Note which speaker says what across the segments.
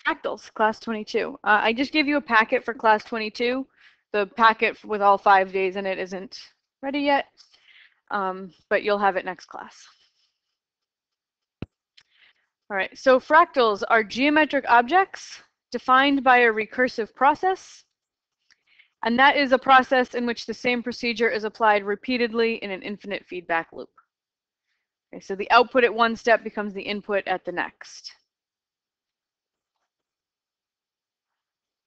Speaker 1: Fractals, class 22. I just gave you a packet for class 22. The packet with all 5 days in it isn't ready yet, but you'll have it next class. All right, so fractals are geometric objects defined by a recursive process, and that is a process in which the same procedure is applied repeatedly in an infinite feedback loop. Okay, so the output at one step becomes the input at the next.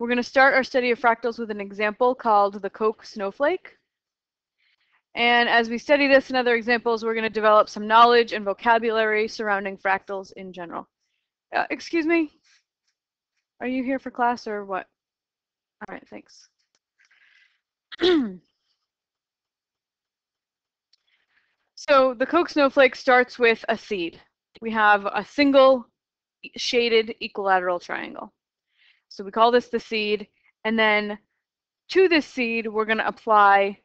Speaker 1: We're going to start our study of fractals with an example called the Koch snowflake. And as we study this and other examples, we're going to develop some knowledge and vocabulary surrounding fractals in general. Excuse me? Are you here for class or what? All right, thanks. So the Koch snowflake starts with a seed. We have a single shaded equilateral triangle. So we call this the seed, and then to this seed, we're going to apply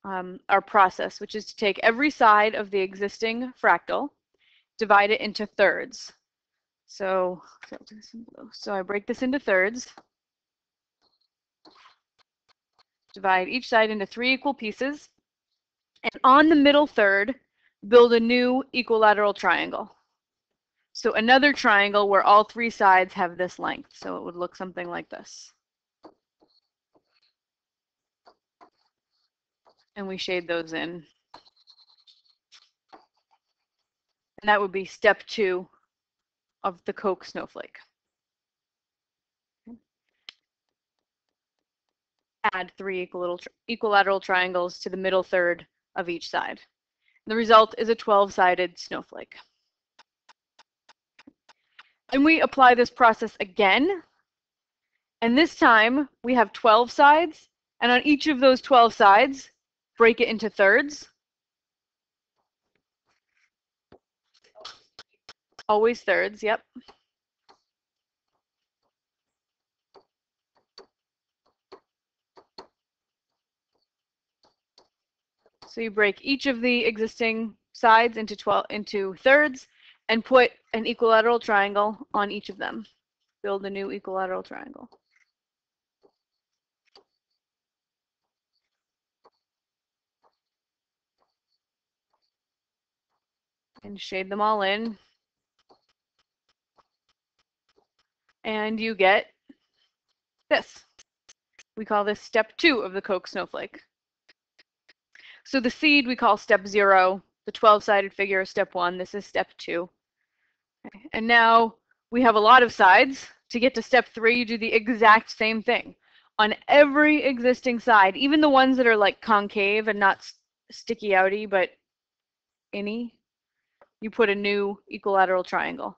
Speaker 1: our process, which is to take every side of the existing fractal, divide it into thirds. So I break this into thirds, divide each side into 3 equal pieces, and on the middle third, build a new equilateral triangle. So another triangle where all 3 sides have this length. So it would look something like this. And we shade those in. And that would be step 2 of the Koch snowflake. Add 3 equilateral triangles to the middle third of each side. The result is a 12-sided snowflake. And we apply this process again. And this time we have 12 sides. And on each of those 12 sides, break it into thirds. Always thirds, yep. So you break each of the existing sides into thirds and put an equilateral triangle on each of them. Build a new equilateral triangle. And shade them all in. And you get this. We call this step 2 of the Koch snowflake. So the seed we call step 0, the 12-sided figure is step 1, this is step 2. Okay. And now we have a lot of sides. To get to step 3, you do the exact same thing. On every existing side, even the ones that are like concave and not sticky outy, but inny, you put a new equilateral triangle.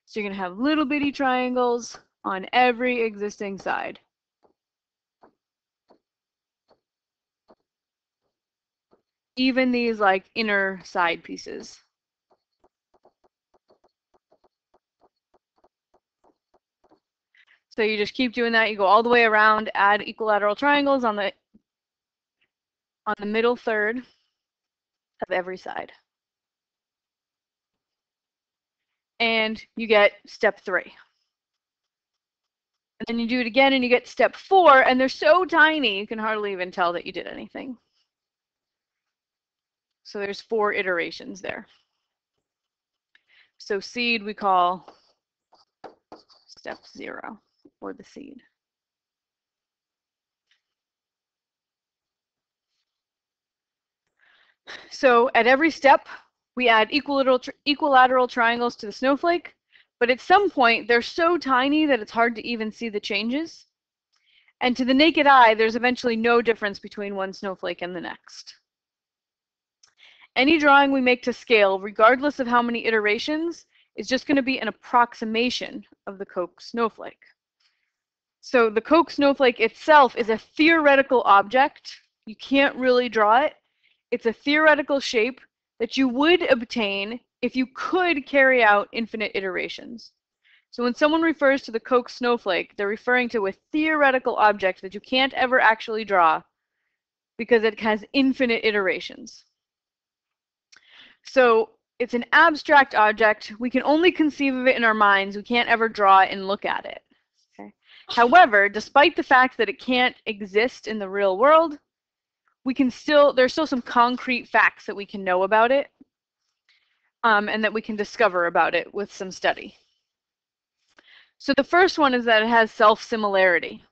Speaker 1: So you're going to have little bitty triangles on every existing side. Even these like inner side pieces. So you just keep doing that. You go all the way around, add equilateral triangles on the middle third of every side. And you get step 3. And then you do it again and you get step 4, and they're so tiny you can hardly even tell that you did anything. So there's 4 iterations there. So seed we call step 0, or the seed. So at every step, we add equilateral triangles to the snowflake, but at some point, they're so tiny that it's hard to even see the changes. And to the naked eye, there's eventually no difference between one snowflake and the next. Any drawing we make to scale, regardless of how many iterations, is just going to be an approximation of the Koch snowflake. So the Koch snowflake itself is a theoretical object. You can't really draw it. It's a theoretical shape that you would obtain if you could carry out infinite iterations. So when someone refers to the Koch snowflake, they're referring to a theoretical object that you can't ever actually draw because it has infinite iterations. So it's an abstract object. We can only conceive of it in our minds. We can't ever draw it and look at it. Okay? However, despite the fact that it can't exist in the real world, there's still some concrete facts that we can know about it, and that we can discover about it with some study. So the first one is that it has self-similarity.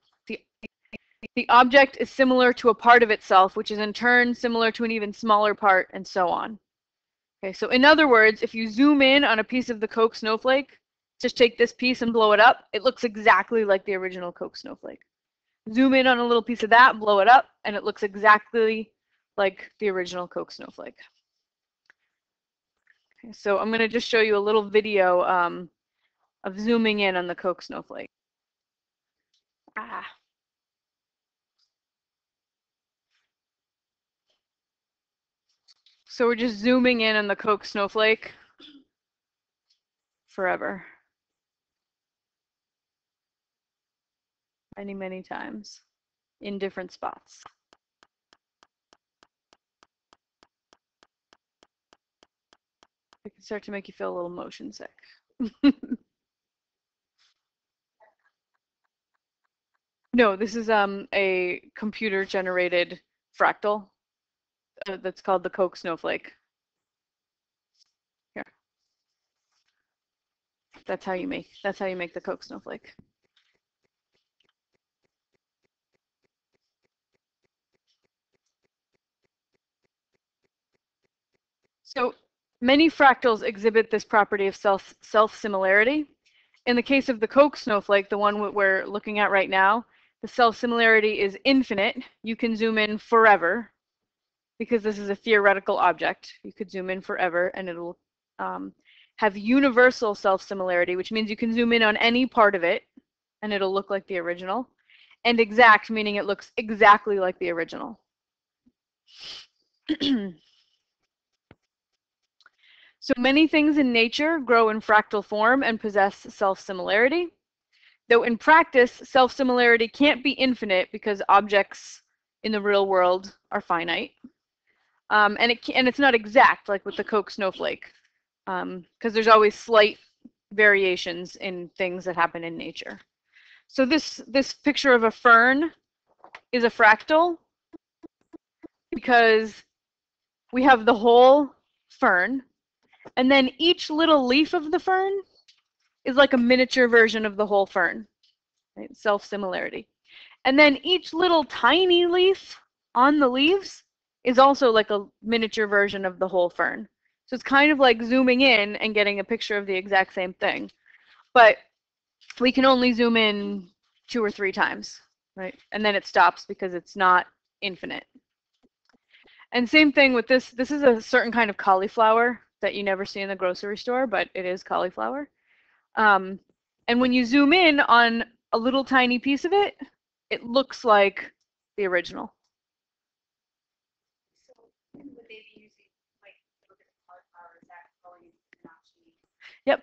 Speaker 1: The object is similar to a part of itself, which is in turn similar to an even smaller part, and so on. Okay, so in other words, if you zoom in on a piece of the Koch snowflake, just take this piece and blow it up, it looks exactly like the original Koch snowflake. Zoom in on a little piece of that, blow it up, and it looks exactly like the original Koch snowflake. Okay, so I'm going to just show you a little video of zooming in on the Koch snowflake. So we're just zooming in on the Koch snowflake forever. Many, many times in different spots. It can start to make you feel a little motion sick. No, this is a computer-generated fractal that's called the Koch snowflake. Here. That's how you make the Koch snowflake. So many fractals exhibit this property of self-similarity. In the case of the Koch snowflake, the one we're looking at right now, the self-similarity is infinite. You can zoom in forever because this is a theoretical object. You could zoom in forever and it'll have universal self-similarity, which means you can zoom in on any part of it and it'll look like the original. And exact, meaning it looks exactly like the original. So many things in nature grow in fractal form and possess self-similarity. Though in practice, self-similarity can't be infinite because objects in the real world are finite. And it's not exact, like with the Koch snowflake, because there's always slight variations in things that happen in nature. So this picture of a fern is a fractal because we have the whole fern, and then each little leaf of the fern is like a miniature version of the whole fern, right? Self-similarity. And then each little tiny leaf on the leaves is also like a miniature version of the whole fern. So it's kind of like zooming in and getting a picture of the exact same thing. But we can only zoom in 2 or 3 times, right? And then it stops because it's not infinite. And same thing with this. This is a certain kind of cauliflower that you never see in the grocery store, but it is cauliflower. And when you zoom in on a little tiny piece of it, it looks like the original. So would they be using, like, look at the cauliflower, is that going notchy? Yep.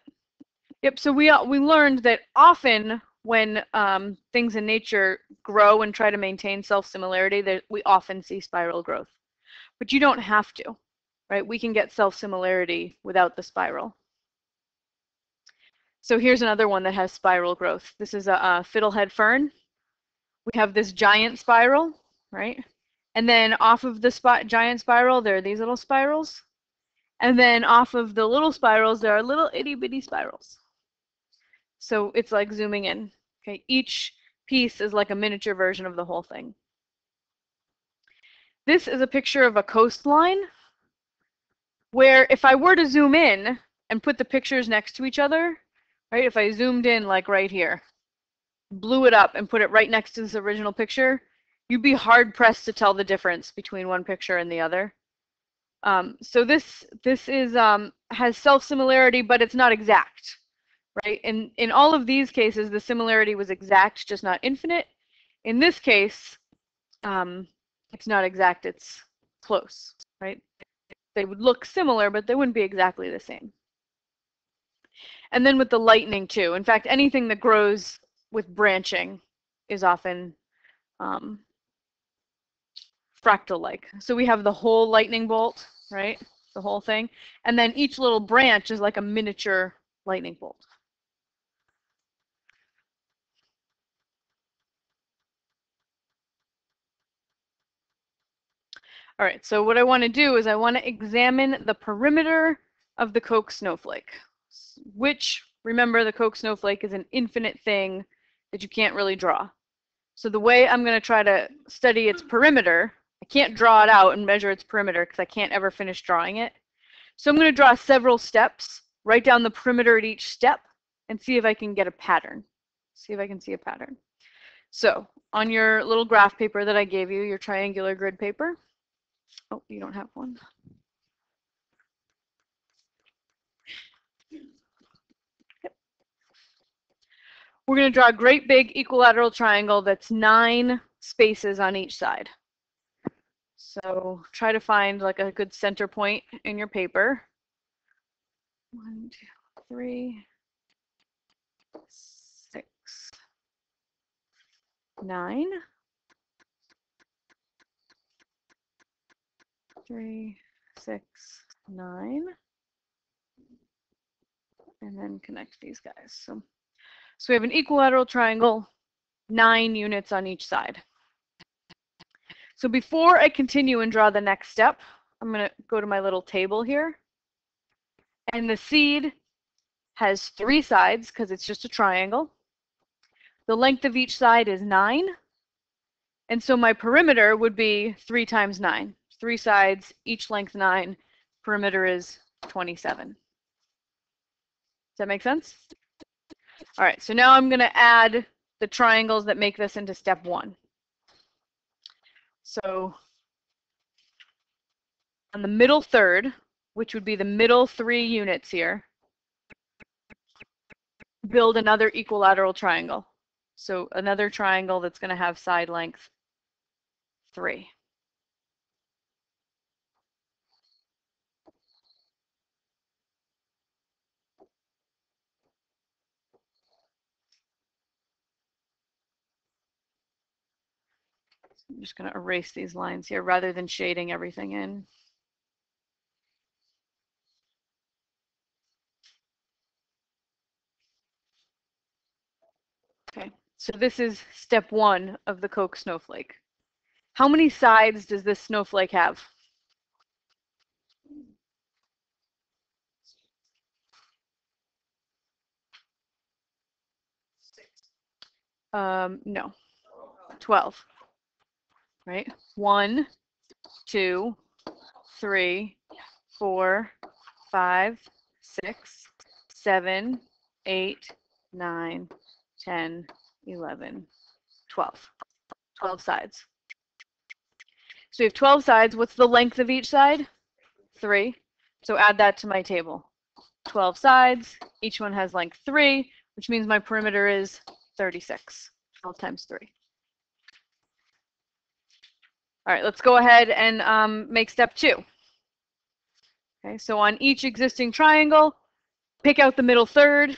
Speaker 1: Yep. So we learned that often when things in nature grow and try to maintain self-similarity, we often see spiral growth. But you don't have to, right? We can get self-similarity without the spiral. So here's another one that has spiral growth. This is a fiddlehead fern. We have this giant spiral, right? And then off of the giant spiral, there are these little spirals. And then off of the little spirals, there are little itty bitty spirals. So it's like zooming in. Okay, each piece is like a miniature version of the whole thing. This is a picture of a coastline where if I were to zoom in and put the pictures next to each other, right? If I zoomed in like right here, blew it up and put it right next to this original picture, you'd be hard pressed to tell the difference between one picture and the other. So this has self-similarity, but it's not exact, right? In all of these cases, the similarity was exact, just not infinite. In this case, it's not exact, it's close, right? They would look similar, but they wouldn't be exactly the same. And then with the lightning too. In fact, anything that grows with branching is often fractal-like. So we have the whole lightning bolt, right? the whole thing. And then each little branch is like a miniature lightning bolt. All right, so what I want to do is I want to examine the perimeter of the Koch snowflake, which, remember, the Koch snowflake is an infinite thing that you can't really draw. So the way I'm going to try to study its perimeter, I can't draw it out and measure its perimeter because I can't ever finish drawing it. So I'm going to draw several steps, write down the perimeter at each step, and see if I can get a pattern. See if I can see a pattern. So on your little graph paper that I gave you, your triangular grid paper. Oh, you don't have one. Yep. We're going to draw a great big equilateral triangle that's 9 spaces on each side. So try to find like a good center point in your paper. 1, 2, 3, 6, 9. 3, 6, 9. And then connect these guys. So we have an equilateral triangle, 9 units on each side. So before I continue and draw the next step, I'm going to go to my little table here. And the seed has 3 sides because it's just a triangle. The length of each side is 9. And so my perimeter would be 3 times 9. 3 sides, each length 9. Perimeter is 27. Does that make sense? All right, so now I'm going to add the triangles that make this into step 1. So on the middle third, which would be the middle 3 units here, build another equilateral triangle. So another triangle that's going to have side length 3. I'm just going to erase these lines here rather than shading everything in. Okay, so this is step 1 of the Koch snowflake. How many sides does this snowflake have? No, 12, right? 1, 2, 3, 4, 5, 6, 7, 8, 9, 10, 11, 12. 12 sides. So we have 12 sides. What's the length of each side? 3. So add that to my table. 12 sides. Each one has length 3, which means my perimeter is 36. 12 times 3. All right, let's go ahead and make step 2. Okay, so on each existing triangle, pick out the middle third.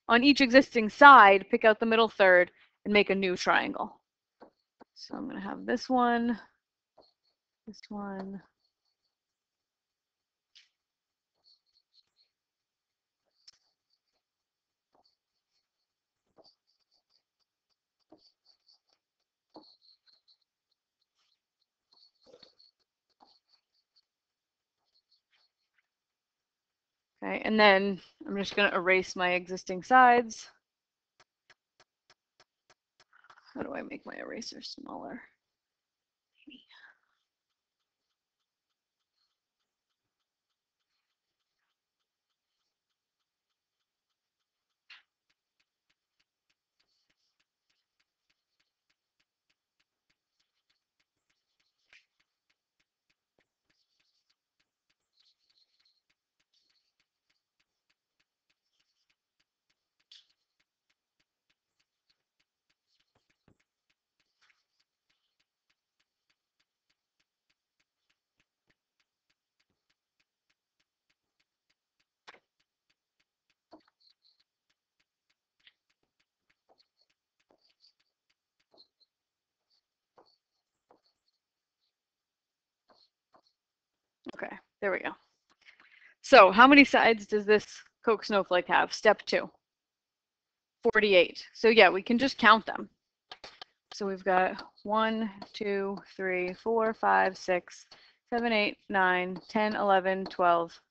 Speaker 1: On each existing side, pick out the middle third and make a new triangle. So I'm going to have this one, this one. Okay, and then I'm just going to erase my existing sides. How do I make my eraser smaller? Okay, there we go. So how many sides does this Koch snowflake have? Step 2. 48. So yeah, we can just count them. So we've got 1, 2, 3, 4, 5, 6, 7, 8, 9, 10, 11, 12,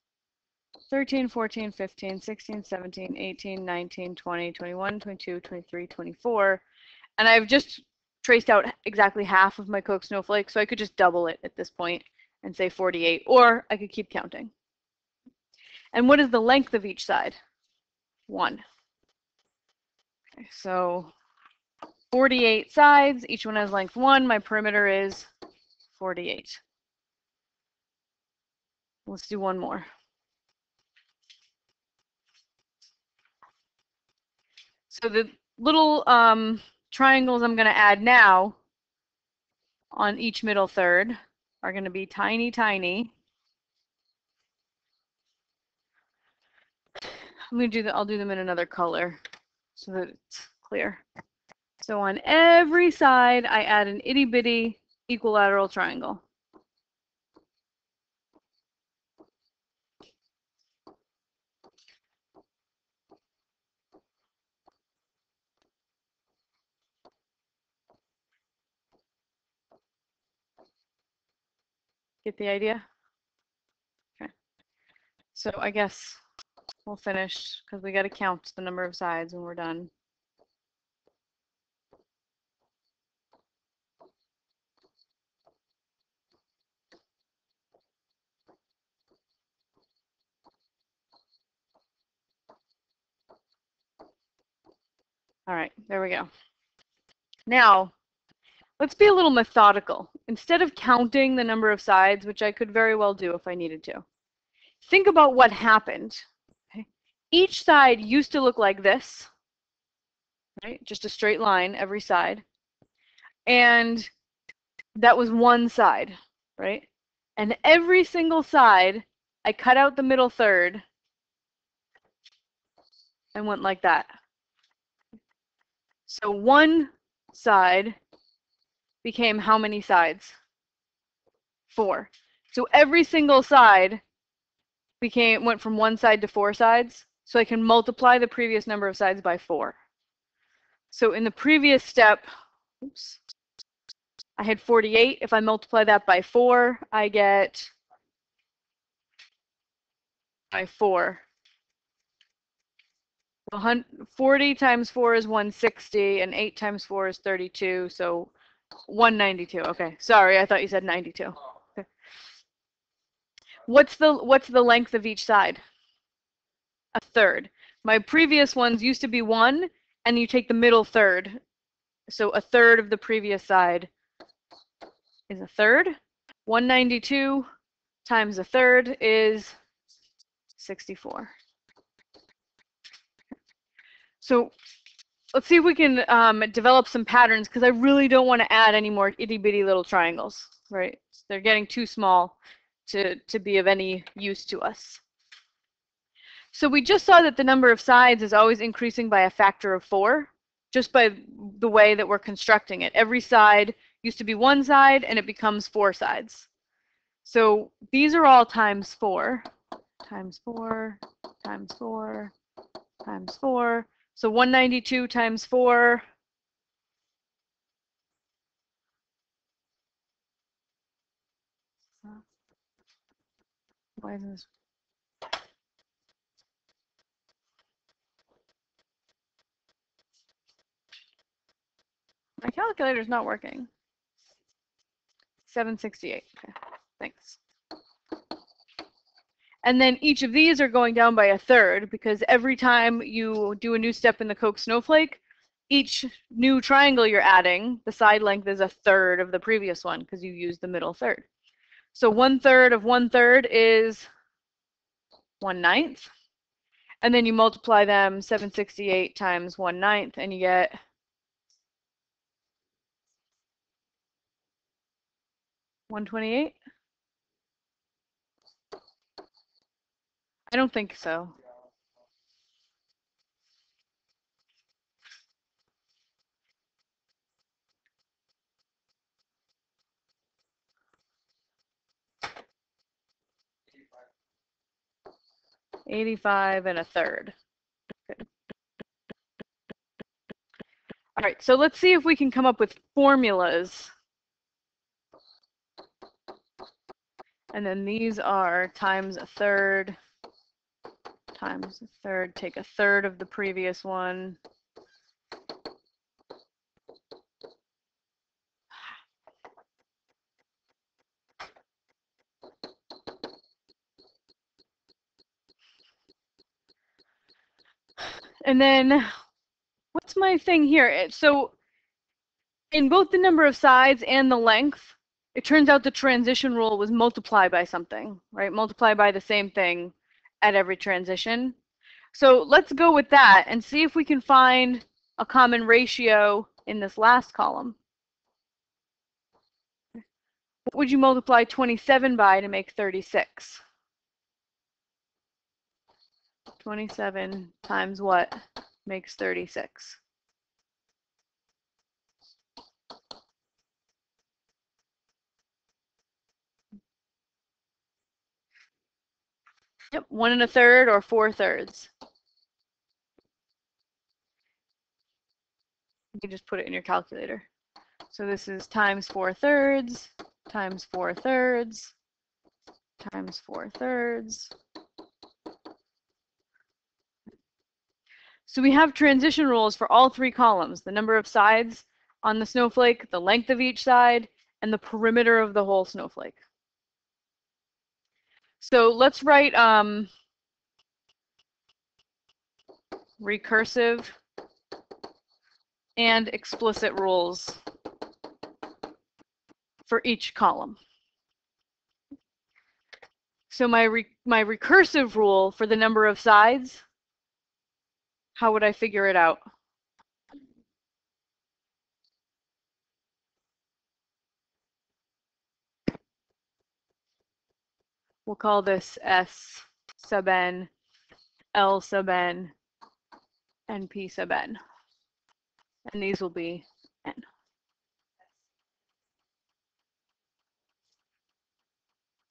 Speaker 1: 13, 14, 15, 16, 17, 18, 19, 20, 21, 22, 23, 24. And I've just traced out exactly half of my Koch snowflake, so I could just double it at this point and say 48, or I could keep counting. And what is the length of each side? 1. Okay, so 48 sides, each one has length 1. My perimeter is 48. Let's do one more. So the little triangles I'm going to add now on each middle third are going to be tiny, tiny. I'll do them in another color so that it's clear. So on every side, I add an itty bitty equilateral triangle. Get the idea? Okay. So I guess we'll finish because we got to count the number of sides when we're done. All right, there we go. Now, let's be a little methodical. Instead of counting the number of sides, which I could very well do if I needed to, think about what happened. Okay? Each side used to look like this, right? Just a straight line every side. And that was one side, right? And every single side, I cut out the middle third and went like that. So one side became how many sides? 4. So every single side went from one side to 4 sides. So I can multiply the previous number of sides by 4. So in the previous step, oops, I had 48. If I multiply that by 4, I get by 4. 40 times 4 is 160, and 8 times 4 is 32, so 192. Okay, sorry, I thought you said 92. Okay. What's the length of each side? A third. My previous ones used to be 1, and you take the middle third. So a third of the previous side is a third. 192 times a third is 64. So let's see if we can develop some patterns, because I really don't want to add any more itty bitty little triangles, right? They're getting too small to be of any use to us. So we just saw that the number of sides is always increasing by a factor of 4, just by the way that we're constructing it. Every side used to be one side, and it becomes 4 sides. So these are all times 4, times 4, times 4, times 4. So 192 times 4. Why isn't this? My calculator's not working. 768. Okay, thanks. And then each of these are going down by a third, because every time you do a new step in the Koch snowflake, each new triangle you're adding, the side length is a third of the previous one, because you use the middle third. So 1/3 of 1/3 is 1/9. And then you multiply them, 768 times 1/9, and you get 128. I don't think so. 85 and a third. Good. All right, so let's see if we can come up with formulas. And then these are times a third, times a third, take a third of the previous one. And then what's my thing here? So in both the number of sides and the length, it turns out the transition rule was multiply by something, right? Multiply by the same thing at every transition. So let's go with that and see if we can find a common ratio in this last column. What would you multiply 27 by to make 36? 27 times what makes 36? Yep, 1 1/3 or 4/3. You can just put it in your calculator. So this is times 4/3 times 4/3 times 4/3. So we have transition rules for all three columns: the number of sides on the snowflake, the length of each side, and the perimeter of the whole snowflake. So let's write recursive and explicit rules for each column. So my recursive rule for the number of sides, how would I figure it out? We'll call this S sub n, L sub n, and P sub n. And these will be n.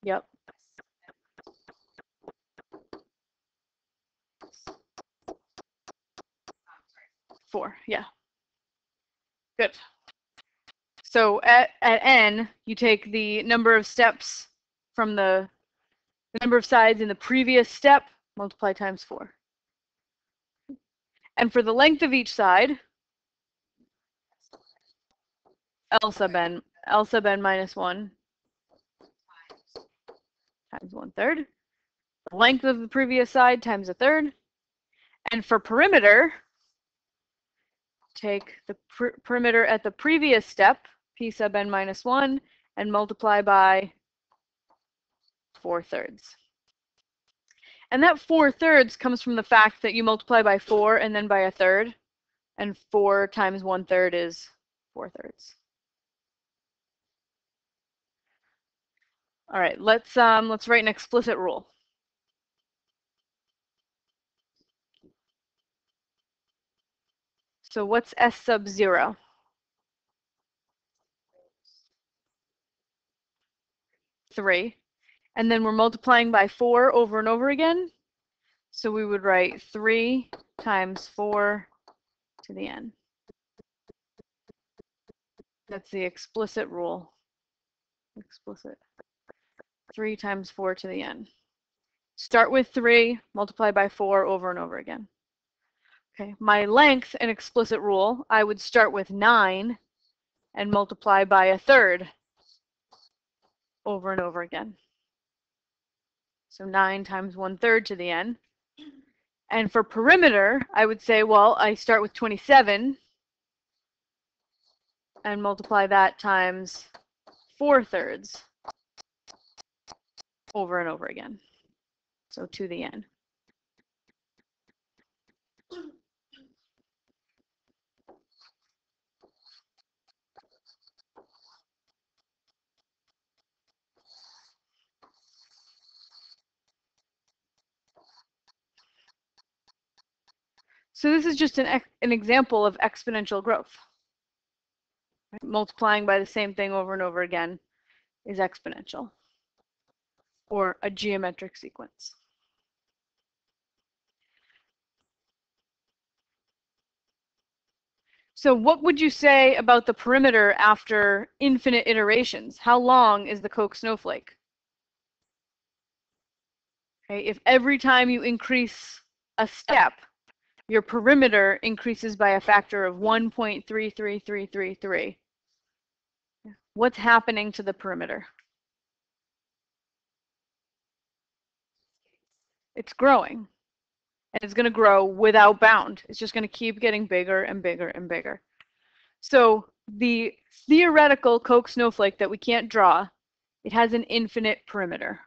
Speaker 1: Yep. 4, yeah. Good. So at n, you take the number of steps from the number of sides in the previous step, multiply times 4. And for the length of each side, L sub n minus 1 times 1/3. The length of the previous side times a third. And for perimeter, take the perimeter at the previous step, P sub n minus 1, and multiply by 4/3. And that 4/3 comes from the fact that you multiply by 4 and then by a third, and 4 times 1/3 is 4/3. All right, let's write an explicit rule. So what's S sub 0? 3. And then we're multiplying by 4 over and over again. So we would write 3 times 4 to the n. That's the explicit rule. Explicit. 3 times 4 to the n. Start with 3, multiply by 4 over and over again. Okay, my length and explicit rule, I would start with 9 and multiply by a third over and over again. So 9 times 1/3 to the n. And for perimeter, I would say, well, I start with 27 and multiply that times 4/3 over and over again. So to the n. So this is just an example of exponential growth. Right? Multiplying by the same thing over and over again is exponential, or a geometric sequence. So what would you say about the perimeter after infinite iterations? How long is the Koch snowflake? Okay, if every time you increase a step, your perimeter increases by a factor of 1.33333. What's happening to the perimeter? It's growing. And it's going to grow without bound. It's just going to keep getting bigger and bigger and bigger. So the theoretical Koch snowflake that we can't draw, it has an infinite perimeter.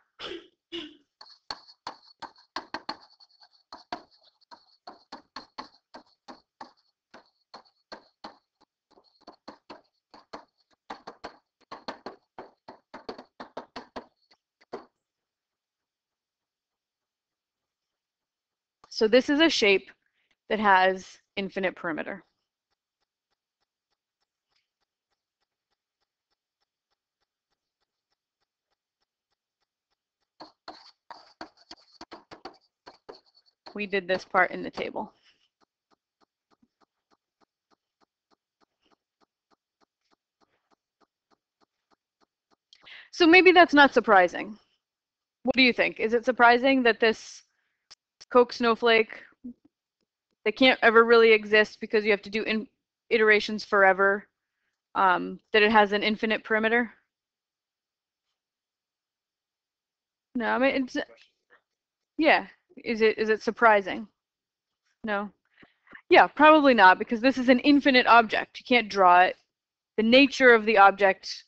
Speaker 1: So this is a shape that has infinite perimeter. We did this part in the table. So maybe that's not surprising. What do you think? Is it surprising that this Koch snowflake, they can't ever really exist because you have to do iterations forever, that it has an infinite perimeter? No, I mean, it's, yeah. Is it surprising? No. Yeah, probably not, because this is an infinite object. You can't draw it. The nature of the object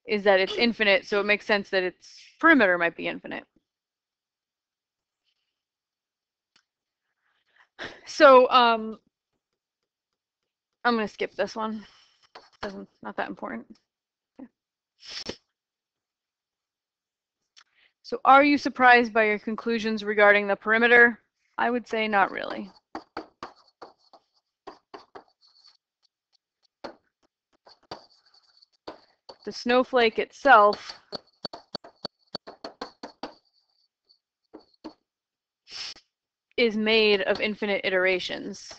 Speaker 1: is that it's infinite, so it makes sense that its perimeter might be infinite. So I'm going to skip this one. Not that important. Okay. So are you surprised by your conclusions regarding the perimeter? I would say not really. The snowflake itself is made of infinite iterations.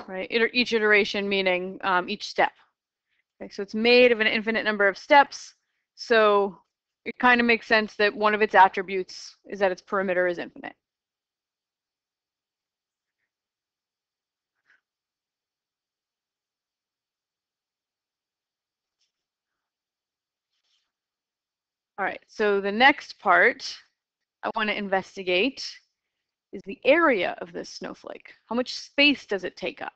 Speaker 1: Right? Each iteration meaning each step. Okay, so it's made of an infinite number of steps. So it kind of makes sense that one of its attributes is that its perimeter is infinite. All right, so the next part I want to investigate is the area of this snowflake. How much space does it take up?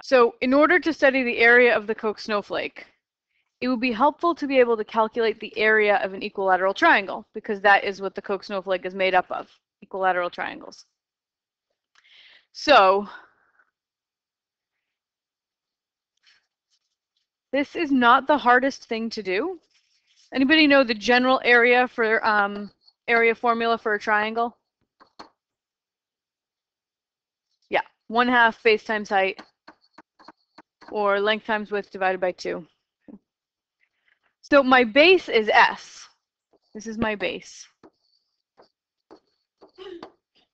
Speaker 1: So in order to study the area of the Koch snowflake, it would be helpful to be able to calculate the area of an equilateral triangle, because that is what the Koch snowflake is made up of, equilateral triangles. So this is not the hardest thing to do. Anybody know the general area for area formula for a triangle? Yeah, 1/2 base times height, or length times width divided by 2. So my base is S. This is my base.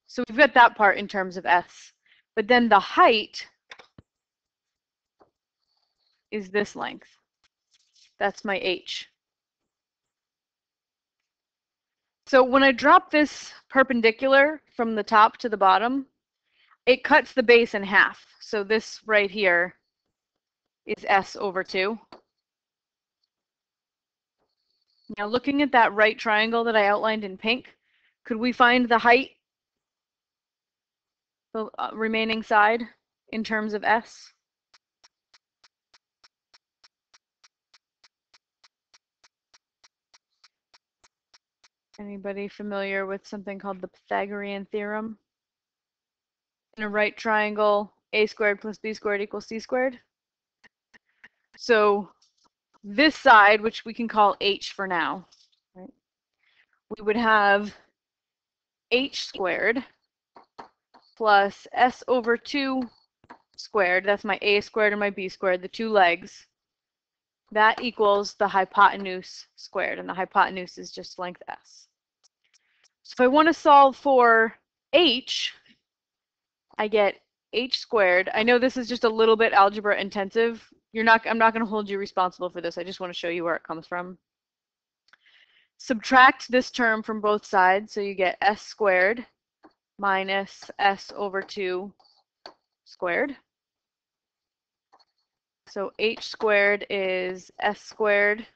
Speaker 1: So we've got that part in terms of S. But then the height is this length. That's my H. So when I drop this perpendicular from the top to the bottom, it cuts the base in half. So this right here is S over 2. Now looking at that right triangle that I outlined in pink, could we find the height, the remaining side, in terms of S? Anybody familiar with something called the Pythagorean theorem? In a right triangle, a squared plus b squared equals c squared. So this side, which we can call h for now, right, we would have h squared plus s over 2 squared. That's my a squared and my b squared, the two legs. That equals the hypotenuse squared, and the hypotenuse is just length s. So if I want to solve for h, I get h squared. I know this is just a little bit algebra intensive. I'm not going to hold you responsible for this. I just want to show you where it comes from. Subtract this term from both sides, so you get s squared minus s over 2 squared. So h squared is s squared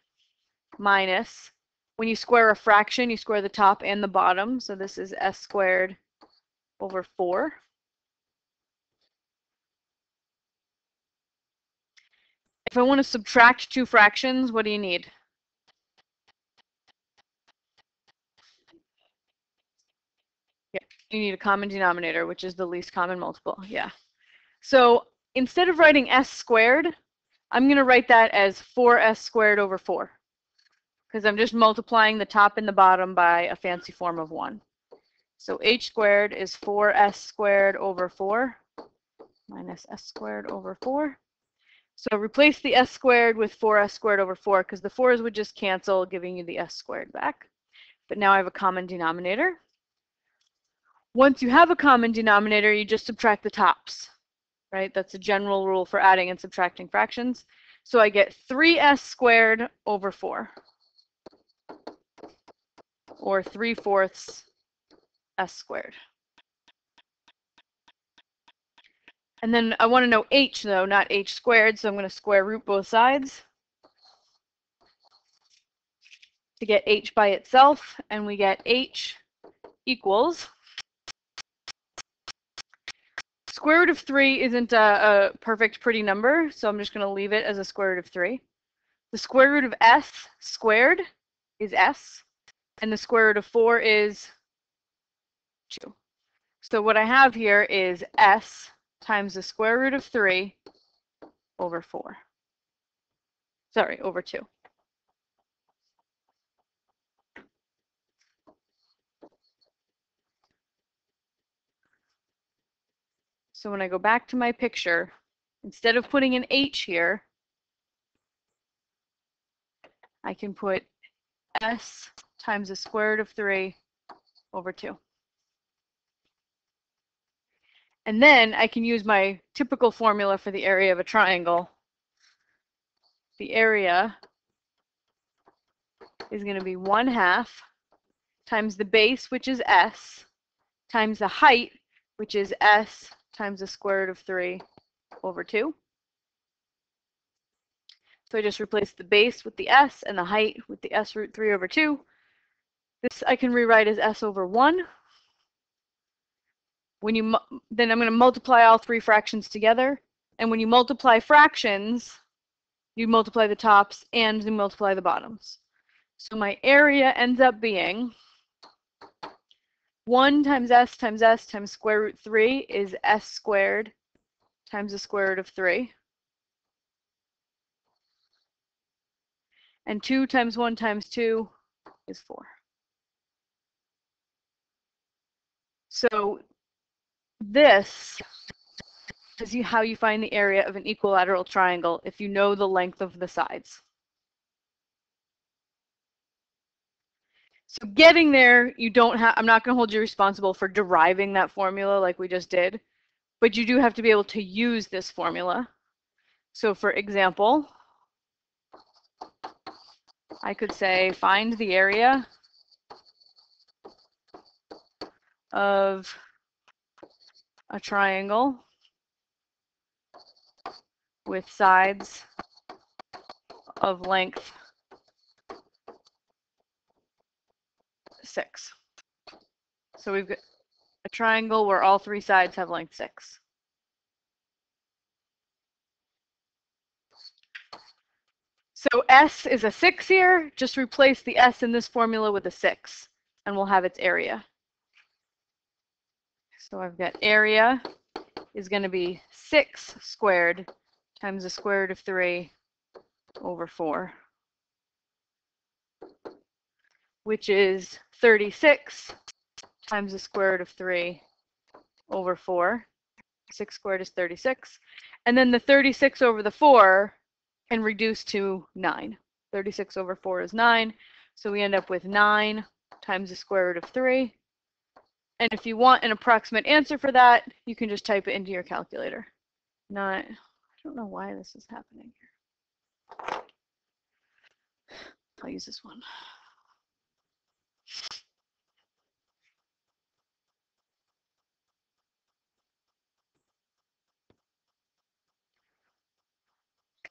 Speaker 1: minus, when you square a fraction, you square the top and the bottom. So this is s squared over 4. If I want to subtract two fractions, what do you need? Yeah, you need a common denominator, which is the least common multiple. Yeah. So instead of writing s squared, I'm going to write that as 4s squared over 4, because I'm just multiplying the top and the bottom by a fancy form of 1. So h squared is 4s squared over 4 minus s squared over 4. So replace the s squared with 4s squared over 4, because the 4's would just cancel, giving you the s squared back. But now I have a common denominator. Once you have a common denominator, you just subtract the tops, right? That's a general rule for adding and subtracting fractions. So I get 3s squared over 4, or 3/4 s squared. And then I want to know h, though, not h squared, so I'm going to square root both sides to get h by itself, and we get h equals, square root of 3 isn't a perfect pretty number, so I'm just going to leave it as a square root of 3. The square root of s squared is s, and the square root of 4 is 2. So what I have here is s times the square root of 3 over 4. Sorry, over 2. So when I go back to my picture, instead of putting an h here, I can put s times the square root of 3 over 2. And then I can use my typical formula for the area of a triangle. The area is going to be 1/2 times the base, which is s, times the height, which is s times the square root of 3 over 2. So I just replace the base with the s and the height with the s root 3 over 2. This I can rewrite as s over 1. Then I'm going to multiply all three fractions together. And when you multiply fractions, you multiply the tops and you multiply the bottoms. So my area ends up being 1 times s times square root 3 is s squared times the square root of 3. And 2 times 1 times 2 is 4. So this is how you find the area of an equilateral triangle if you know the length of the sides. So getting there, I'm not going to hold you responsible for deriving that formula like we just did, but you do have to be able to use this formula. So for example, I could say find the area of a triangle with sides of length 6. So we've got a triangle where all three sides have length 6. So S is a 6 here. Just replace the S in this formula with a 6, and we'll have its area. So I've got area is going to be 6 squared times the square root of 3 over 4, which is 36 times the square root of 3 over 4. 6 squared is 36. And then the 36 over the 4 can reduce to 9. 36 over 4 is 9. So we end up with 9 times the square root of 3 And if you want an approximate answer for that, you can just type it into your calculator. I don't know why this is happening here. I'll use this one.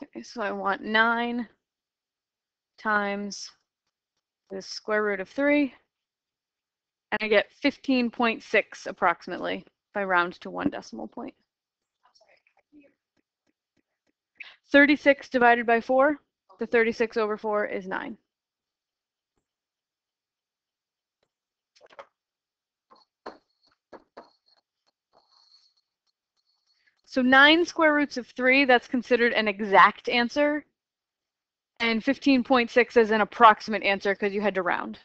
Speaker 1: Okay, so I want 9 times the square root of 3, and I get 15.6 approximately if I round to 1 decimal point. 36 divided by 4, the 36 over 4 is 9. So 9 square roots of 3, that's considered an exact answer, and 15.6 is an approximate answer because you had to round.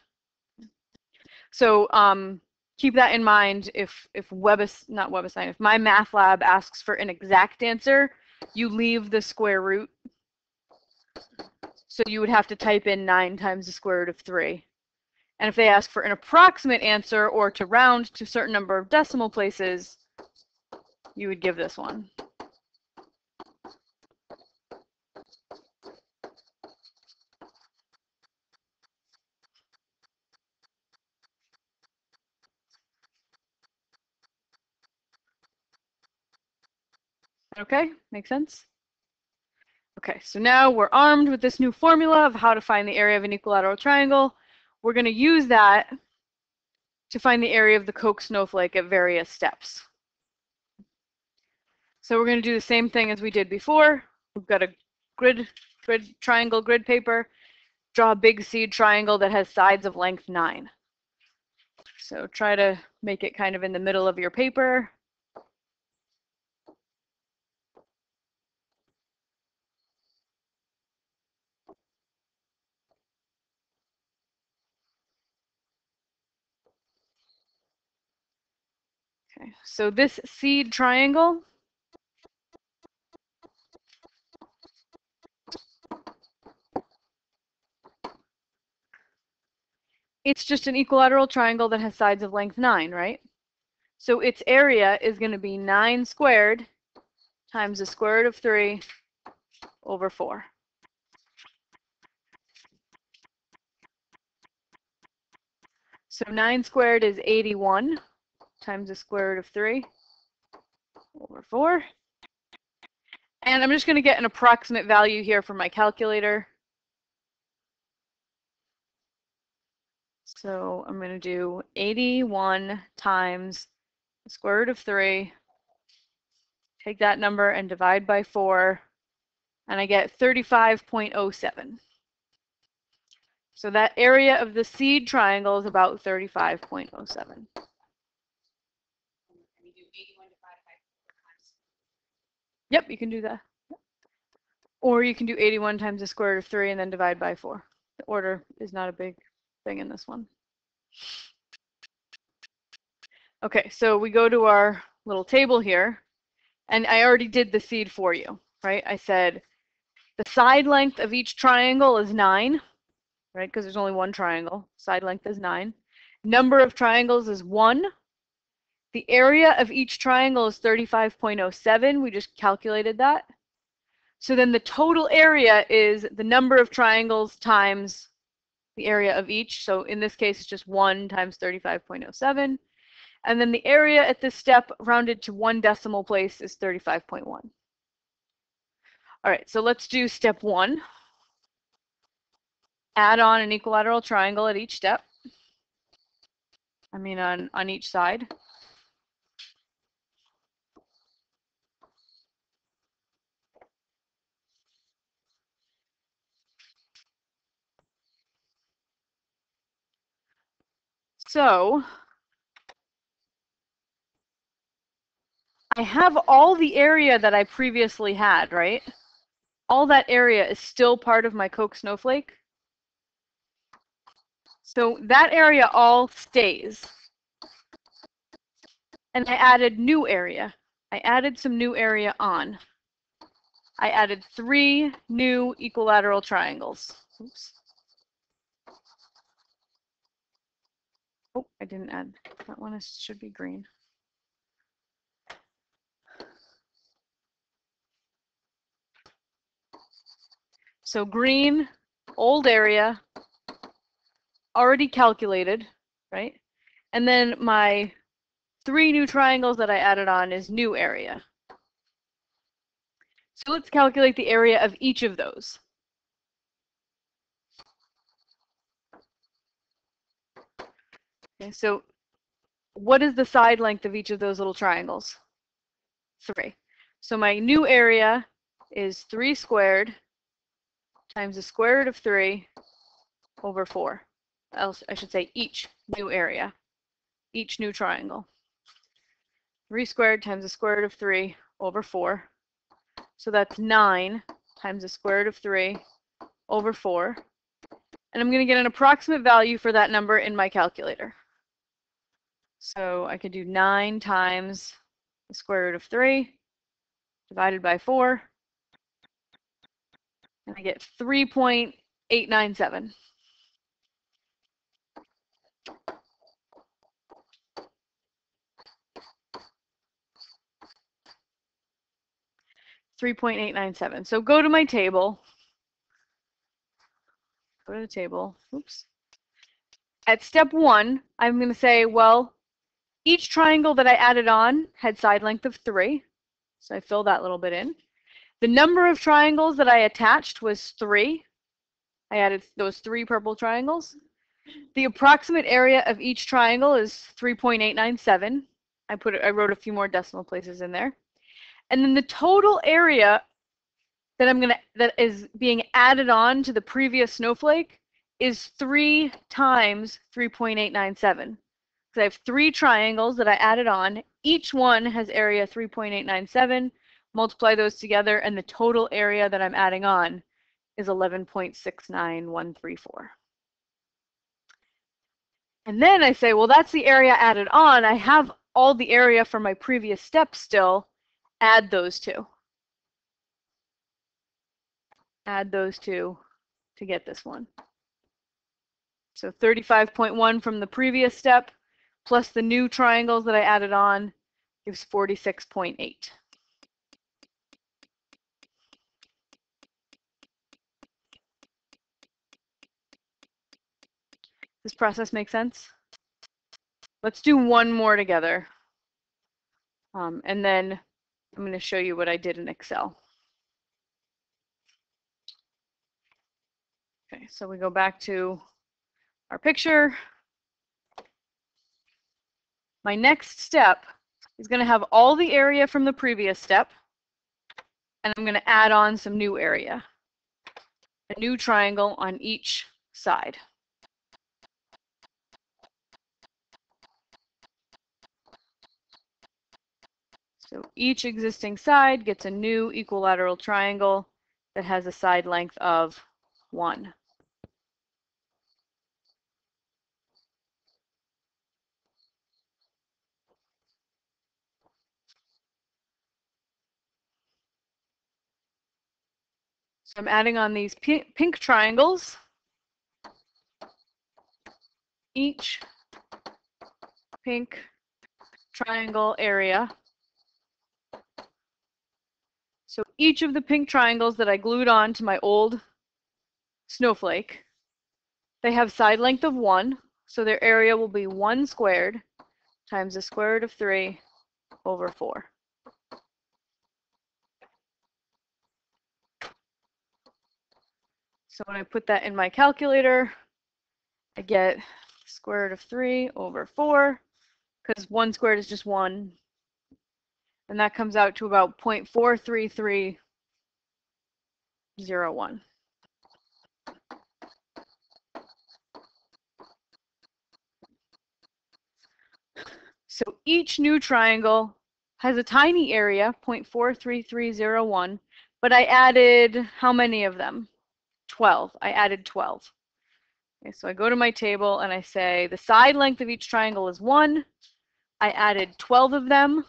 Speaker 1: So keep that in mind if my math lab asks for an exact answer, you leave the square root. So you would have to type in 9 times the square root of 3. And if they ask for an approximate answer or to round to a certain number of decimal places, you would give this one. Okay, make sense? Okay, so now we're armed with this new formula of how to find the area of an equilateral triangle. We're going to use that to find the area of the Koch snowflake at various steps. So we're going to do the same thing as we did before. We've got a grid triangle grid paper. Draw a big seed triangle that has sides of length 9. So try to make it kind of in the middle of your paper. Okay, so this seed triangle, it's just an equilateral triangle that has sides of length 9, right? So its area is going to be 9 squared times the square root of 3 over 4. So 9 squared is 81 times the square root of 3 over 4. And I'm just going to get an approximate value here for my calculator. So I'm going to do 81 times the square root of 3. Take that number and divide by 4. And I get 35.07. So that area of the seed triangle is about 35.07. Yep, you can do that. Or you can do 81 times the square root of 3 and then divide by 4. The order is not a big thing in this one. Okay, so we go to our little table here, and I already did the seed for you, right? I said the side length of each triangle is 9, right? Because there's only one triangle. Side length is 9. Number of triangles is 1. The area of each triangle is 35.07. We just calculated that. So then the total area is the number of triangles times the area of each. So in this case, it's just 1 times 35.07. And then the area at this step, rounded to 1 decimal place, is 35.1. All right, so let's do step 1. Add on an equilateral triangle at each step. I mean on each side. So I have all the area that I previously had, right? All that area is still part of my Koch snowflake. So that area all stays. And I added new area. I added some new area on. I added 3 new equilateral triangles. Oops. Oh, I didn't add. That one should be green. So green, old area, already calculated, right? And then my 3 new triangles that I added on is new area. So let's calculate the area of each of those. Okay, so what is the side length of each of those little triangles? 3. So my new area is 3 squared times the square root of 3 over 4. Else, I should say each new area, each new triangle. 3 squared times the square root of 3 over 4. So that's 9 times the square root of 3 over 4. And I'm going to get an approximate value for that number in my calculator. So I could do 9 times the square root of 3 divided by 4. And I get 3.897. So go to my table. Go to the table. Oops. At step 1, I'm going to say, well, each triangle that I added on had side length of 3. So I fill that little bit in. The number of triangles that I attached was 3. I added those 3 purple triangles. The approximate area of each triangle is 3.897. I wrote a few more decimal places in there. And then the total area that is being added on to the previous snowflake is 3 times 3.897. So I have 3 triangles that I added on. Each one has area 3.897. Multiply those together, and the total area that I'm adding on is 11.69134. And then I say, well, that's the area added on. I have all the area from my previous step still. Add those two. Add those two to get this one. So 35.1 from the previous step plus the new triangles that I added on gives 46.8. This process makes sense? Let's do one more together. And then I'm going to show you what I did in Excel. Okay, so we go back to our picture. My next step is going to have all the area from the previous step, and I'm going to add on some new area, a new triangle on each side. So each existing side gets a new equilateral triangle that has a side length of 1. So I'm adding on these pink triangles. Each pink triangle area. So each of the pink triangles that I glued on to my old snowflake, they have side length of 1. So their area will be 1 squared times the square root of 3 over 4. So when I put that in my calculator, I get square root of 3 over 4, because 1 squared is just 1. And that comes out to about 0.43301. So each new triangle has a tiny area, 0.43301, but I added how many of them? 12. I added 12. Okay, so I go to my table and I say the side length of each triangle is 1. I added 12 of them.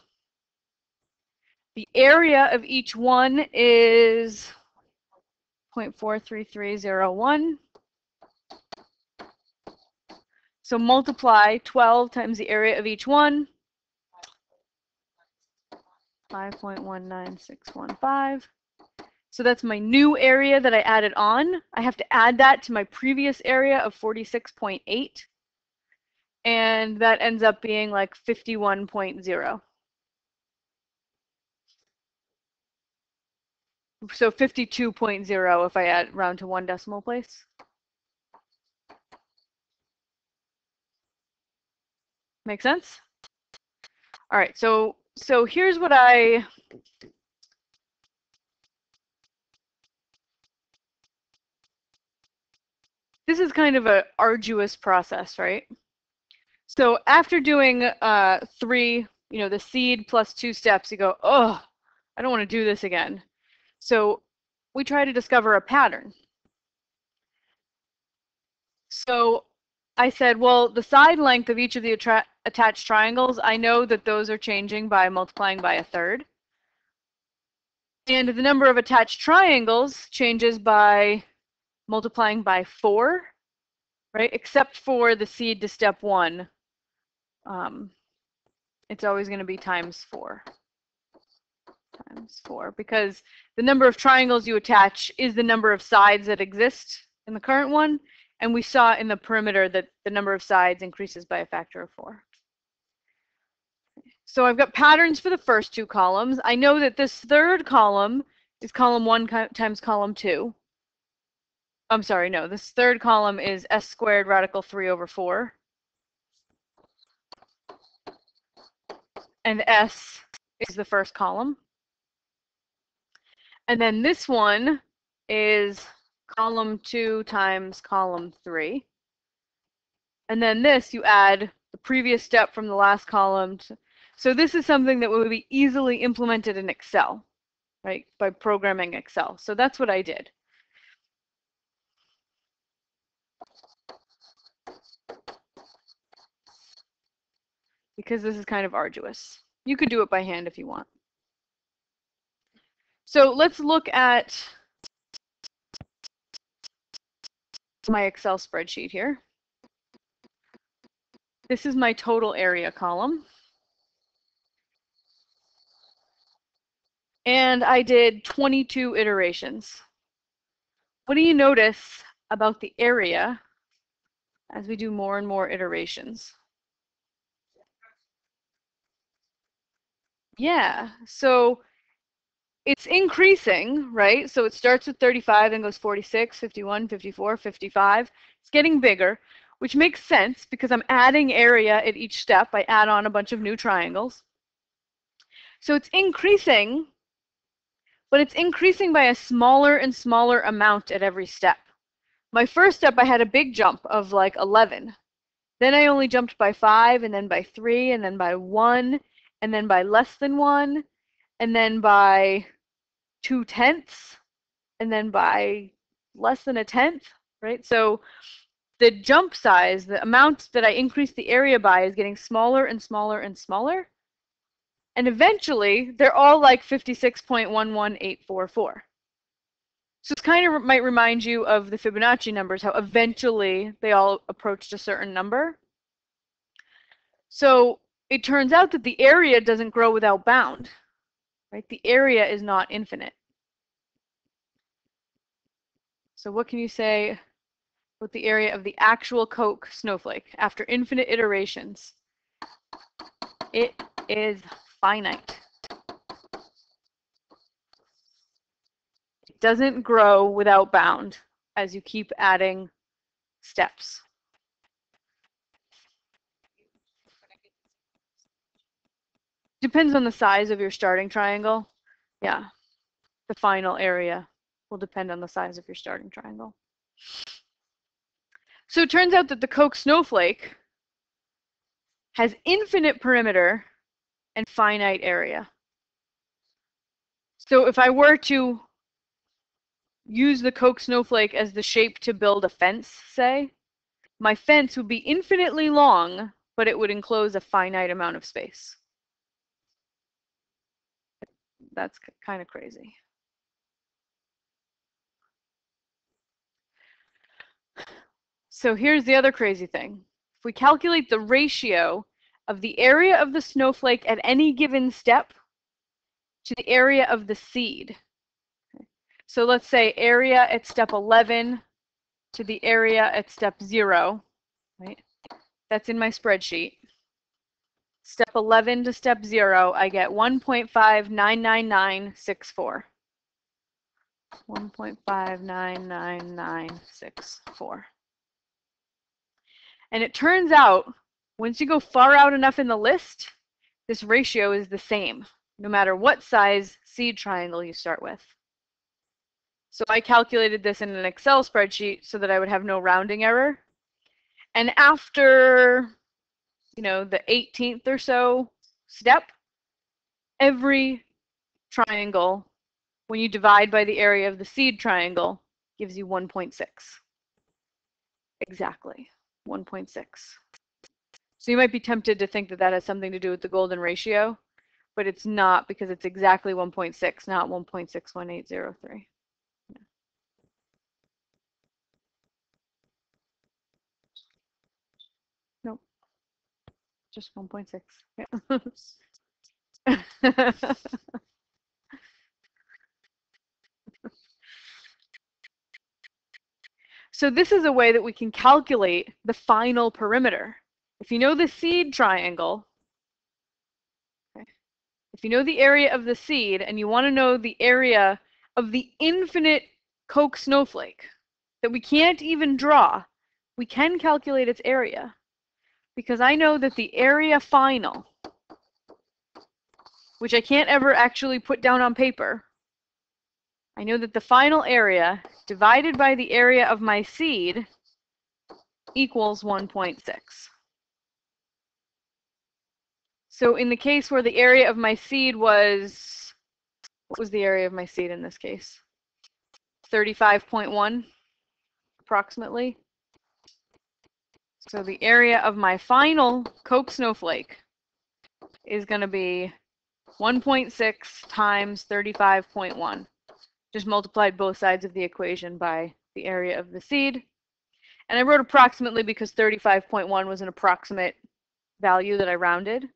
Speaker 1: The area of each one is 0.43301. So multiply 12 times the area of each one, 5.19615. So that's my new area that I added on. I have to add that to my previous area of 46.8. And that ends up being like 51.0. So 52.0 if I add round to one decimal place. Make sense? All right, so here's what this is kind of an arduous process, right? So after doing 3, the seed plus 2 steps, you go, oh, I don't want to do this again. So we try to discover a pattern. So I said, well, the side length of each of the attached triangles, I know that those are changing by multiplying by a third. And the number of attached triangles changes by multiplying by 4, right? Except for the seed to step 1. It's always going to be times 4. Times 4, because the number of triangles you attach is the number of sides that exist in the current one. And we saw in the perimeter that the number of sides increases by a factor of 4. So I've got patterns for the first 2 columns. I know that this third column is column 1 times column 2. I'm sorry, no, this third column is s squared radical 3 over 4. And s is the first column. And then this one is column 2 times column 3. And then this, you add the previous step from the last column. So this is something that would be easily implemented in Excel, right, by programming Excel. So that's what I did. Because this is kind of arduous. You could do it by hand if you want. So let's look at my Excel spreadsheet here. This is my total area column. And I did 22 iterations. What do you notice about the area as we do more and more iterations? Yeah, so it's increasing, right? So it starts with 35, then goes 46, 51, 54, 55. It's getting bigger, which makes sense because I'm adding area at each step. I add on a bunch of new triangles. So it's increasing, but it's increasing by a smaller and smaller amount at every step. My first step, I had a big jump of like 11. Then I only jumped by 5, and then by 3, and then by 1, and then by less than 1, and then by 2/10, and then by less than a tenth, right? So the jump size, the amount that I increase the area by, is getting smaller and smaller and smaller. And eventually, they're all like 56.11844. So it's kind of might remind you of the Fibonacci numbers, how eventually they all approached a certain number. So it turns out that the area doesn't grow without bound, right? The area is not infinite. So what can you say with the area of the actual Koch snowflake after infinite iterations? It is finite. It doesn't grow without bound as you keep adding steps. Depends on the size of your starting triangle. Yeah, the final area will depend on the size of your starting triangle. So it turns out that the Koch snowflake has infinite perimeter and finite area. So if I were to use the Koch snowflake as the shape to build a fence, say, my fence would be infinitely long, but it would enclose a finite amount of space. That's kind of crazy. So here's the other crazy thing. if we calculate the ratio of the area of the snowflake at any given step to the area of the seed. So let's say area at step 11 to the area at step 0, right? That's in my spreadsheet. Step 11 to step 0, I get 1.599964. 1.599964. And it turns out, once you go far out enough in the list, this ratio is the same, no matter what size seed triangle you start with. So I calculated this in an Excel spreadsheet so that I would have no rounding error. And after, the 18th or so step, every triangle, when you divide by the area of the seed triangle, gives you 1.6. Exactly, 1.6. So you might be tempted to think that that has something to do with the golden ratio, but it's not, because it's exactly 1.6, not 1.61803. Nope, just 1.6. Yeah. So this is a way that we can calculate the final perimeter. If you know the seed triangle, okay, if you know the area of the seed and you want to know the area of the infinite Koch snowflake that we can't even draw, we can calculate its area, because I know that the area final, which I can't ever actually put down on paper, I know that the final area divided by the area of my seed equals 1.6. So in the case where the area of my seed was, what was the area of my seed in this case? 35.1 approximately. So the area of my final Koch snowflake is going to be 1.6 times 35.1. Just multiplied both sides of the equation by the area of the seed. And I wrote approximately because 35.1 was an approximate value that I rounded.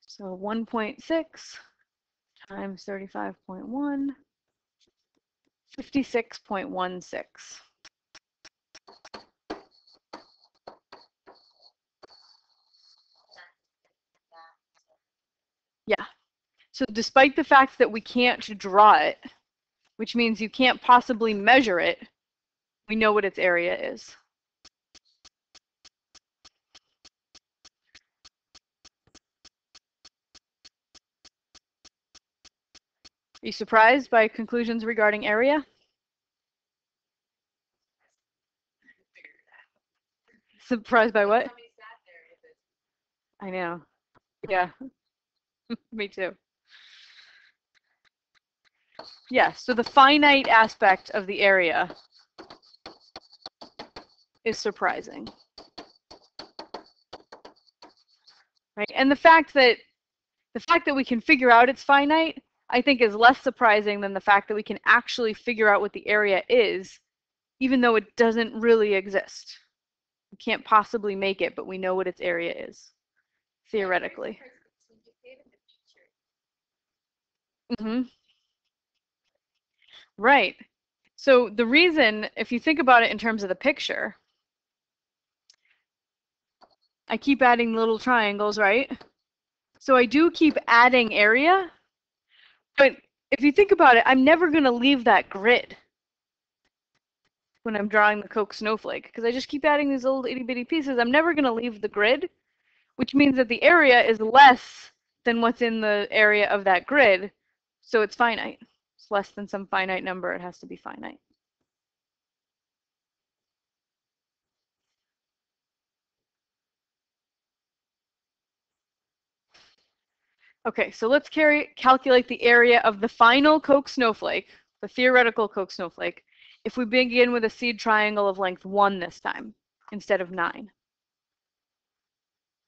Speaker 1: So 1.6 times 35.1, 56.16. Yeah. So despite the fact that we can't draw it, which means you can't possibly measure it, we know what its area is. Are you surprised by conclusions regarding area? Surprised by what? I know. Yeah. Me too. Yeah, so the finite aspect of the area is surprising. Right? And the fact that we can figure out it's finite, I think, is less surprising than the fact that we can actually figure out what the area is, even though it doesn't really exist. We can't possibly make it, but we know what its area is, theoretically. Mm-hmm. Right. So the reason, if you think about it in terms of the picture, I keep adding little triangles, right? So I do keep adding area, but if you think about it, I'm never going to leave that grid when I'm drawing the Koch snowflake, because I just keep adding these little itty bitty pieces. I'm never going to leave the grid, which means that the area is less than what's in the area of that grid, so it's finite. It's less than some finite number. It has to be finite. Okay, so let's calculate the area of the final Koch snowflake, the theoretical Koch snowflake, if we begin with a seed triangle of length 1 this time, instead of 9.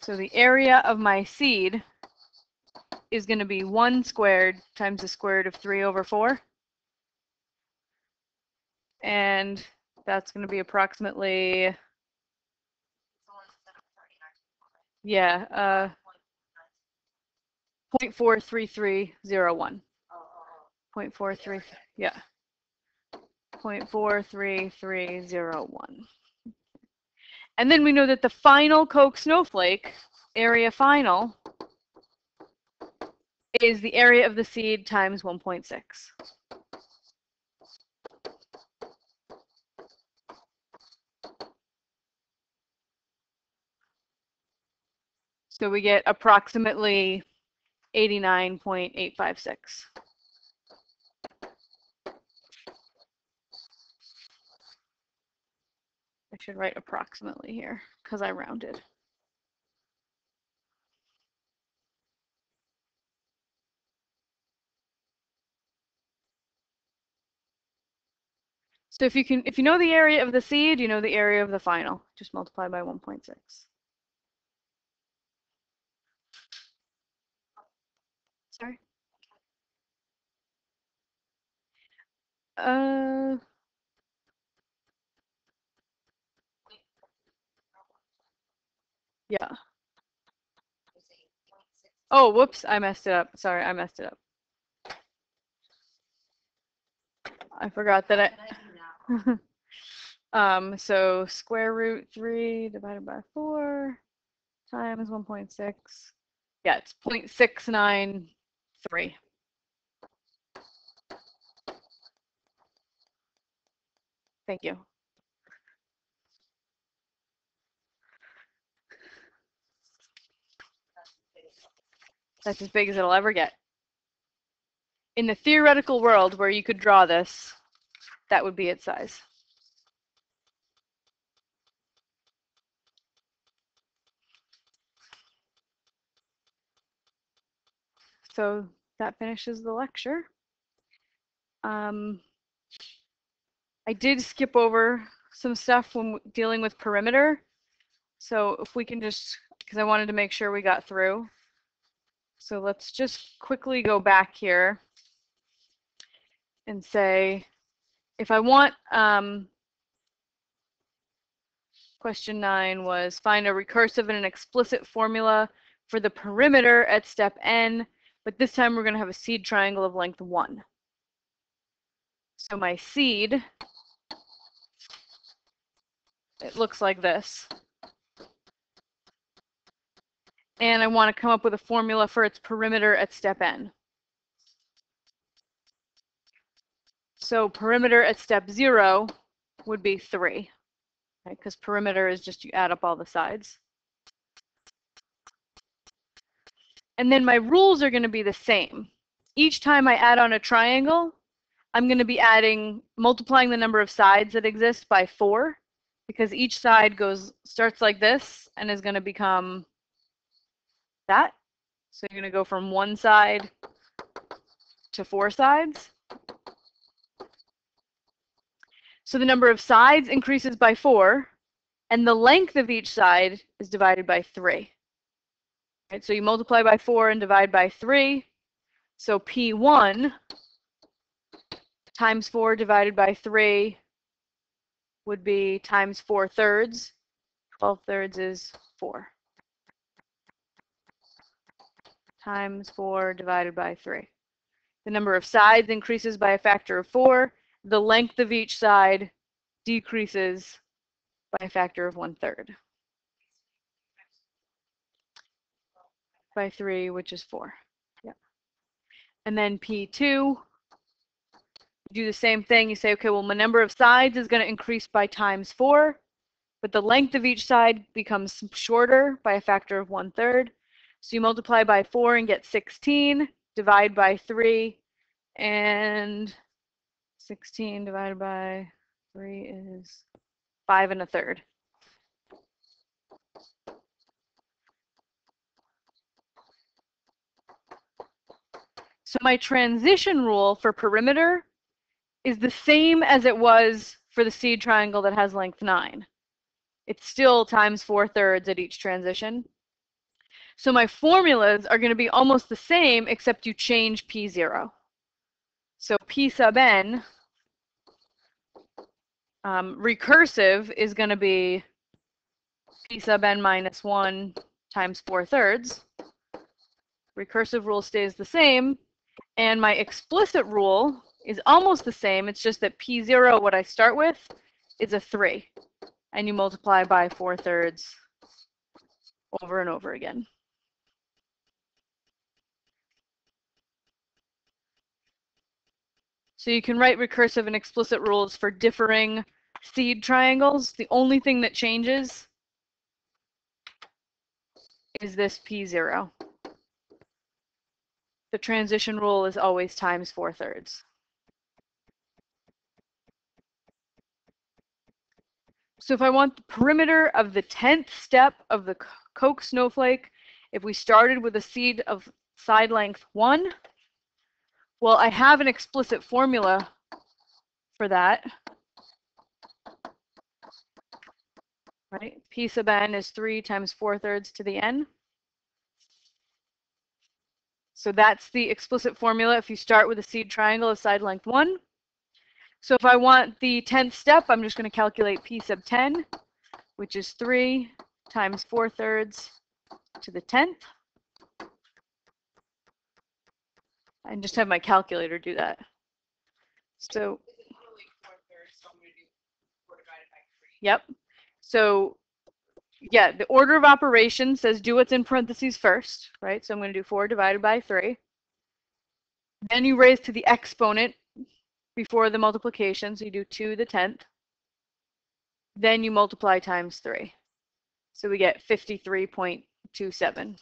Speaker 1: So the area of my seed is going to be 1 squared times the square root of 3 over 4. And that's going to be approximately, yeah, 0.43301. 0.43, yeah. 0.43301. And then we know that the final Koch snowflake, area final, is the area of the seed times 1.6. So we get approximately 89.856. I should write approximately here because I rounded. So if you know the area of the seed, you know the area of the final. Just multiply by 1.6. Sorry. Yeah. Oh, whoops, I messed it up. Sorry, I messed it up. I forgot that so square root 3 divided by 4 times 1.6. Yeah, it's 0.693. Thank you. That's as big as it'll ever get. In the theoretical world where you could draw this, that would be its size. So that finishes the lecture. I did skip over some stuff when dealing with perimeter. So if we can just, because I wanted to make sure we got through. So let's just quickly go back here and say, if I want, question 9 was find a recursive and an explicit formula for the perimeter at step n, but this time we're going to have a seed triangle of length 1. So my seed, it looks like this. And I want to come up with a formula for its perimeter at step n. So perimeter at step 0 would be 3, right? Because perimeter is just you add up all the sides. And then my rules are going to be the same. Each time I add on a triangle, I'm going to be multiplying the number of sides that exist by 4, because each side starts like this and is going to become that. So you're going to go from 1 side to 4 sides. So the number of sides increases by 4, and the length of each side is divided by 3. Right, so you multiply by 4 and divide by 3. So P1 times 4 divided by 3 would be times 4/3. 12/3 is 4. Times 4 divided by 3. The number of sides increases by a factor of 4. The length of each side decreases by a factor of 1/3. By 3, which is 4. Yeah. And then P2, do the same thing. You say, okay, well, my number of sides is going to increase by times 4, but the length of each side becomes shorter by a factor of 1/3. So you multiply by 4 and get 16, divide by 3, and 16 divided by 3 is 5 1/3. So my transition rule for perimeter is the same as it was for the seed triangle that has length 9. It's still times 4/3 at each transition. So my formulas are going to be almost the same, except you change P0. So P sub n, recursive is going to be P sub n minus 1 times 4/3. Recursive rule stays the same. And my explicit rule is almost the same. It's just that P0, what I start with, is a 3. And you multiply by 4/3 over and over again. So you can write recursive and explicit rules for differing seed triangles. The only thing that changes is this P0. The transition rule is always times 4/3. So if I want the perimeter of the 10th step of the Koch snowflake, if we started with a seed of side length 1, well, I have an explicit formula for that. Right? P sub n is 3 times 4/3 to the n. So that's the explicit formula if you start with a seed triangle of side length 1. So if I want the 10th step, I'm just going to calculate P sub 10, which is 3 times 4/3 to the 10th. And just have my calculator do that. So, yep. So, yeah, the order of operations says do what's in parentheses first, right? So I'm going to do 4 divided by 3. Then you raise to the exponent before the multiplication, so you do 2 to the 10th. Then you multiply times 3. So we get 53.27.